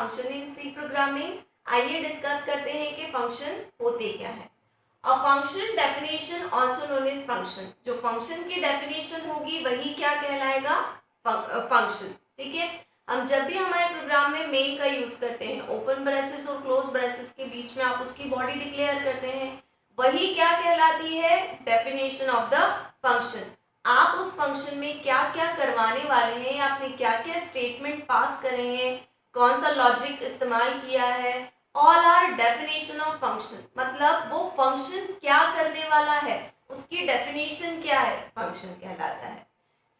Function in C programming. आइए discuss करते हैं कि फंक्शन होते क्या है। A function definition also known as function. जो फंक्शन की डेफिनेशन होगी वही क्या कहलाएगा, फंक्शन। ठीक है, हम जब भी हमारे प्रोग्राम में मेन का यूज करते हैं, ओपन ब्रेसेस और क्लोज ब्रेसेस के बीच में आप उसकी बॉडी डिक्लेयर करते हैं, वही क्या कहलाती है, डेफिनेशन ऑफ द फंक्शन। आप उस फंक्शन में क्या क्या करवाने वाले हैं, आपने क्या क्या स्टेटमेंट पास करे हैं, कौन सा लॉजिक इस्तेमाल किया है, all are definition of function. मतलब वो फंक्शन क्या करने वाला है, उसकी डेफिनेशन क्या है, फंक्शन कहलाता है।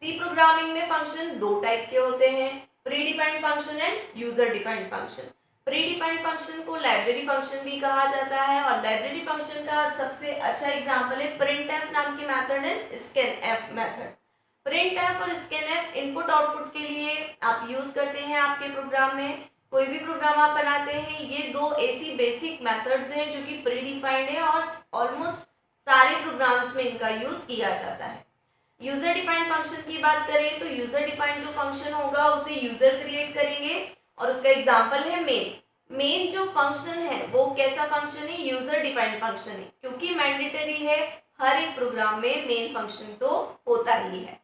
सी प्रोग्रामिंग में फंक्शन दो टाइप के होते हैं, pre defined function and user defined function. Pre defined function को लाइब्रेरी फंक्शन भी कहा जाता है और लाइब्रेरी फंक्शन का सबसे अच्छा एग्जांपल है printf नाम की method and scanf method. printf और scanf इनपुट आउटपुट के लिए आप यूज करते हैं आपके प्रोग्राम में। कोई भी प्रोग्राम आप बनाते हैं, ये दो ऐसी बेसिक मेथड्स हैं जो कि प्री डिफाइंड है और ऑलमोस्ट सारे प्रोग्राम्स में इनका यूज किया जाता है। यूजर डिफाइंड फंक्शन की बात करें तो यूजर डिफाइंड जो फंक्शन होगा उसे यूजर क्रिएट करेंगे और उसका एग्जांपल है मेन। मेन जो फंक्शन है वो कैसा फंक्शन है, यूजर डिफाइंड फंक्शन है, क्योंकि मैंडेटरी है, हर एक प्रोग्राम में मेन फंक्शन तो होता ही है।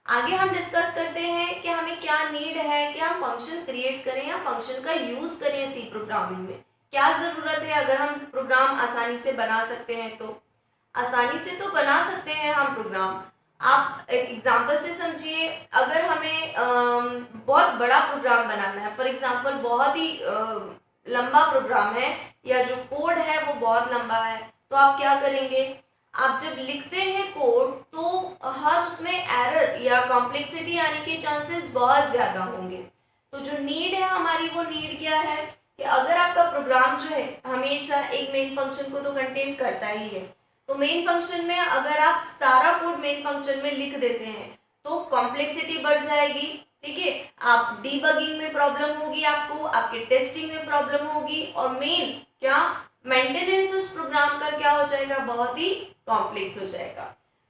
आगे हम डिस्कस करते हैं कि हमें क्या नीड है कि हम फंक्शन क्रिएट करें या फंक्शन का यूज करें सी प्रोग्रामिंग में। क्या जरूरत है, अगर हम प्रोग्राम आसानी से बना सकते हैं तो आसानी से तो बना सकते हैं हम प्रोग्राम। आप एक एग्जांपल से समझिए, अगर हमें बहुत बड़ा प्रोग्राम बनाना है, फॉर एग्जांपल बहुत ही लंबा प्रोग्राम है या जो कोड है वो बहुत लंबा है, तो आप क्या करेंगे, आप जब लिखते हैं कोड तो हर उसमें एरर या कॉम्प्लेक्सिटी आने के चांसेस बहुत ज़्यादा होंगे। तो जो नीड है हमारी, वो नीड क्या है कि अगर आपका प्रोग्राम जो है हमेशा एक मेन फंक्शन को तो कंटेन करता ही है, तो मेन फंक्शन में अगर आप सारा कोड मेन फंक्शन में लिख देते हैं तो कॉम्प्लेक्सिटी बढ़ जाएगी। ठीक है, आप डीबगिंग में प्रॉब्लम होगी, आपको आपके टेस्टिंग में प्रॉब्लम होगी और मेन क्या, मेंटेनेंस उस प्रोग्राम का क्या हो जाएगा, बहुत ही कॉम्प्लेक्स हो जाएगा।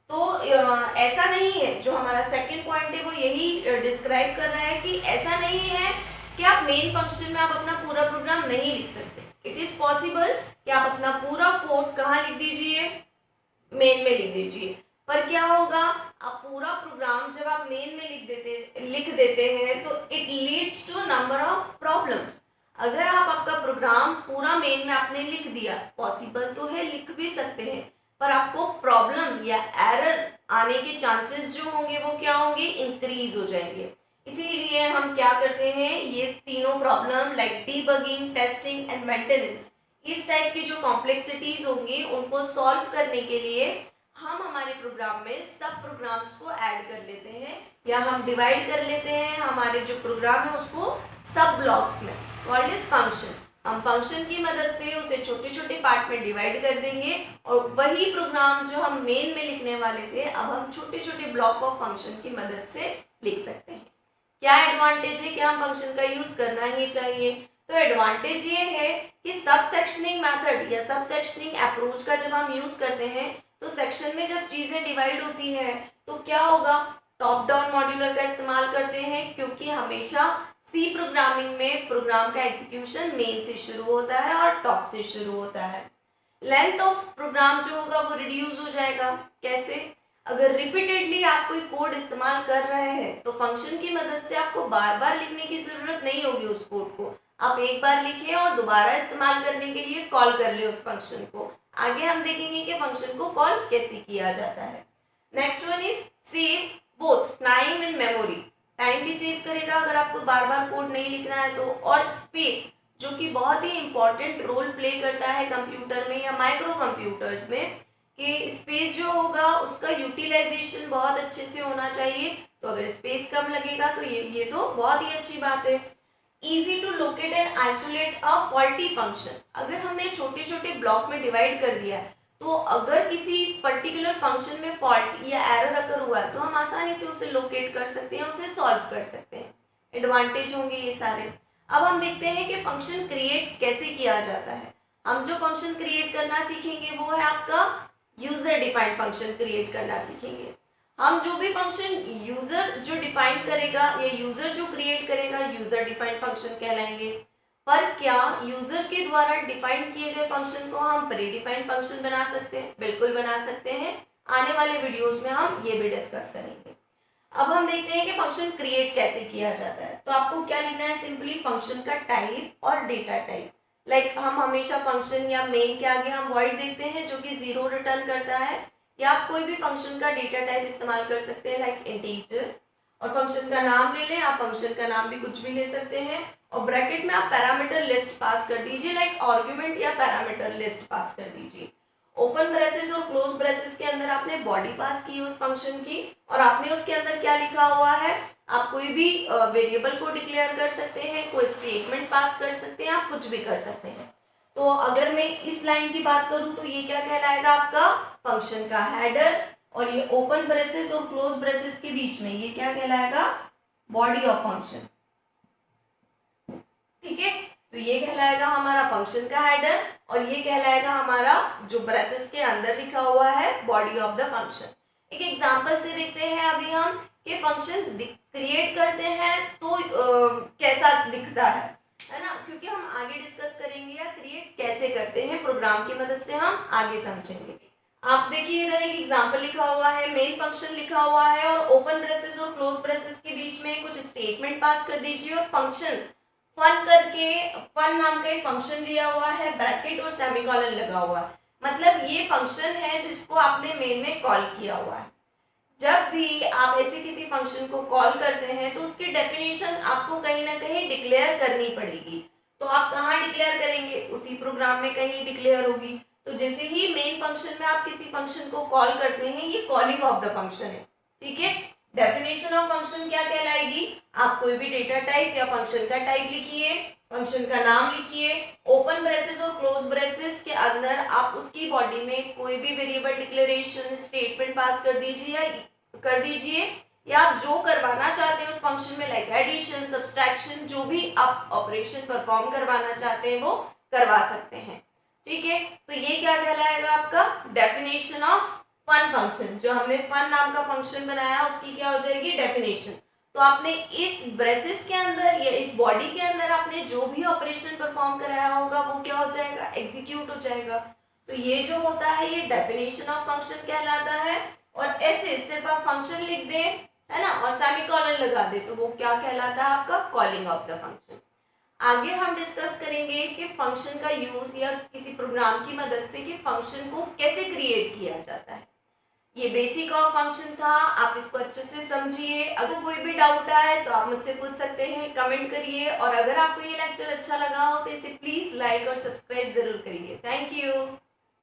तो ऐसा नहीं है, जो हमारा सेकंड पॉइंट है वो यही डिस्क्राइब कर रहा है कि ऐसा नहीं है कि आप मेन फंक्शन में आप अपना पूरा प्रोग्राम नहीं लिख सकते। इट इज पॉसिबल कि आप अपना पूरा कोड कहाँ लिख दीजिए, मेन में लिख दीजिए। पर क्या होगा, आप पूरा प्रोग्राम जब आप मेन में लिख देते हैं तो it leads to number of problems. अगर आप आपका प्रोग्राम पूरा मेन में आपने लिख दिया, पॉसिबल तो है, लिख भी सकते हैं, पर आपको प्रॉब्लम या एरर आने के चांसेस जो होंगे वो क्या होंगे, इंक्रीज हो जाएंगे। इसीलिए हम क्या करते हैं, ये तीनों problem like debugging, testing and maintenance, इस टाइप की जो कॉम्प्लेक्सिटीज होंगी उनको सॉल्व करने के लिए हम हमारे प्रोग्राम में सब प्रोग्राम्स को ऐड कर लेते हैं या हम डिवाइड कर लेते हैं हमारे जो प्रोग्राम है उसको सब ब्लॉक्स में, कॉल्ड इज फंक्शन। हम फंक्शन की मदद से उसे छोटे छोटे पार्ट में डिवाइड कर देंगे और वही प्रोग्राम जो हम मेन में लिखने वाले थे अब हम छोटे छोटे ब्लॉक ऑफ फंक्शन की मदद से लिख सकते हैं। क्या एडवांटेज है कि हम फंक्शन का यूज करना ही चाहिए, तो एडवांटेज ये है कि सब सेक्शनिंग मेथड या सब सेक्शनिंग अप्रोच का जब हम यूज करते हैं तो सेक्शन में जब चीजें डिवाइड होती है तो क्या होगा, टॉप डाउन मॉड्यूलर का इस्तेमाल करते हैं, क्योंकि हमेशा सी प्रोग्रामिंग में प्रोग्राम का एग्जीक्यूशन मेन से शुरू होता है और टॉप से शुरू होता है। लेंथ ऑफ प्रोग्राम जो होगा वो रिड्यूस हो जाएगा। कैसे, अगर रिपीटेडली आप कोई कोड इस्तेमाल कर रहे हैं तो फंक्शन की मदद से आपको बार बार लिखने की जरूरत नहीं होगी उस कोड को, आप एक बार लिखें और दोबारा इस्तेमाल करने के लिए कॉल कर ले उस फंक्शन को। आगे हम देखेंगे कि फंक्शन को कॉल कैसे किया जाता है। Next one is save both time and memory. Time भी सेव करेगा अगर आपको बार बार कोड नहीं लिखना है तो, और स्पेस जो कि बहुत ही इंपॉर्टेंट रोल प्ले करता है कंप्यूटर में या माइक्रो कंप्यूटर्स में, कि स्पेस जो होगा उसका यूटिलाइजेशन बहुत अच्छे से होना चाहिए। तो अगर स्पेस कम लगेगा तो ये तो बहुत ही अच्छी बात है। Easy to locate and isolate a faulty function। अगर हमने छोटे छोटे ब्लॉक में डिवाइड कर दिया है तो अगर किसी पर्टिकुलर फंक्शन में फॉल्ट या एरर अगर हुआ है तो हम आसानी से उसे लोकेट कर सकते हैं, उसे सॉल्व कर सकते हैं। एडवांटेज होंगे ये सारे। अब हम देखते हैं कि फंक्शन क्रिएट कैसे किया जाता है। हम जो फंक्शन क्रिएट करना सीखेंगे वो है आपका यूजर डिफाइंड फंक्शन क्रिएट करना सीखेंगे। हम जो भी फंक्शन यूजर जो डिफाइन करेगा या यूजर जो क्रिएट करेगा यूजर डिफाइंड फंक्शन कहलाएंगे। पर क्या यूजर के द्वारा डिफाइन किए गए फंक्शन को हम प्री डिफाइंड फंक्शन बना सकते हैं? बिल्कुल बना सकते हैं। आने वाले वीडियोस में हम ये भी डिस्कस करेंगे। अब हम देखते हैं कि फंक्शन क्रिएट कैसे किया जाता है। तो आपको क्या लिखना है? सिंपली फंक्शन का टाइप और डेटा टाइप। लाइक हम हमेशा फंक्शन या मेन के आगे हम वॉइड देते हैं जो कि 0 रिटर्न करता है, या आप कोई भी फंक्शन का डेटा टाइप इस्तेमाल कर सकते हैं लाइक इंटीजर, और फंक्शन का नाम ले लें। आप फंक्शन का नाम भी कुछ भी ले सकते हैं, और ब्रैकेट में आप पैरामीटर लिस्ट पास कर दीजिए, लाइक आर्गुमेंट या पैरामीटर लिस्ट पास कर दीजिए। ओपन ब्रेसेस और क्लोज ब्रेसेस के अंदर आपने बॉडी पास की उस फंक्शन की, और आपने उसके अंदर क्या लिखा हुआ है? आप कोई भी वेरिएबल को डिक्लेयर कर सकते हैं, कोई स्टेटमेंट पास कर सकते हैं, आप कुछ भी कर सकते हैं। तो अगर मैं इस लाइन की बात करूं तो ये क्या कहलाएगा? आपका फंक्शन का हेडर, और ये ओपन ब्रेसेस और क्लोज ब्रेसेस के बीच में ये क्या कहलाएगा? Body of function. ठीक है, तो ये कहलाएगा हमारा फंक्शन का हेडर, और ये कहलाएगा हमारा जो ब्रेसेस के अंदर लिखा हुआ है बॉडी ऑफ द फंक्शन। एक एग्जांपल से देखते हैं अभी हम कि फंक्शन क्रिएट करते हैं तो कैसा दिखता है ना, क्योंकि हम आगे डिस्कस करेंगे या क्रिएट कैसे करते हैं प्रोग्राम की मदद से हम आगे समझेंगे। आप देखिए इधर एक एग्जांपल लिखा हुआ है, मेन फंक्शन लिखा हुआ है, और ओपन ब्रेसेस और क्लोज ब्रेसेस के बीच में कुछ स्टेटमेंट पास कर दीजिए, और फंक्शन फन करके फन नाम का एक फंक्शन दिया हुआ है, ब्रैकेट और सेमीकोलन लगा हुआ है। मतलब ये फंक्शन है जिसको आपने मेन में कॉल किया हुआ है। जब भी आप ऐसे किसी फंक्शन को कॉल करते हैं तो उसकी डेफिनेशन आपको कहीं ना कहीं डिक्लेयर करनी पड़ेगी। तो आप कहाँ डिक्लेयर करेंगे? उसी प्रोग्राम में कहीं डिक्लेयर होगी। तो जैसे ही मेन फंक्शन में आप किसी फंक्शन को कॉल करते हैं, ये कॉलिंग ऑफ द फंक्शन है। ठीक है, डेफिनेशन ऑफ फंक्शन क्या कहलाएगी? आप कोई भी डेटा टाइप या फंक्शन का टाइप लिखिए, फंक्शन का नाम लिखिए, ओपन ब्रेसेस और क्लोज ब्रेसेस के अंदर आप उसकी बॉडी में कोई भी वेरिएबल डिक्लेरेशन स्टेटमेंट पास कर दीजिए, या आप जो करवाना चाहते हैं उस फंक्शन में लाइक एडिशन, सब्सट्रैक्शन, जो भी आप ऑपरेशन परफॉर्म करवाना चाहते हैं वो करवा सकते हैं। ठीक है, तो ये क्या कहलाएगा? आपका डेफिनेशन ऑफ फन फंक्शन। जो हमने फन नाम का फंक्शन बनाया उसकी क्या हो जाएगी? डेफिनेशन। तो आपने इस ब्रेसेस के अंदर या इस बॉडी के अंदर आपने जो भी ऑपरेशन परफॉर्म कराया होगा वो क्या हो जाएगा? एग्जीक्यूट हो जाएगा। तो ये जो होता है ये डेफिनेशन ऑफ फंक्शन कहलाता है। और ऐसे सिर्फ आप फंक्शन लिख दें, है ना, और सेमीकोलन लगा दे तो वो क्या कहलाता है? आपका कॉलिंग ऑफ द फंक्शन। आगे हम डिस्कस करेंगे कि फंक्शन का यूज या किसी प्रोग्राम की मदद से कि फंक्शन को कैसे क्रिएट किया जाता है। ये बेसिक ऑफ फंक्शन था, आप इसको अच्छे से समझिए। अगर कोई भी डाउट आए तो आप मुझसे पूछ सकते हैं, कमेंट करिए। और अगर आपको ये लेक्चर अच्छा लगा हो तो इसे प्लीज लाइक और सब्सक्राइब जरूर करिए। Thank you.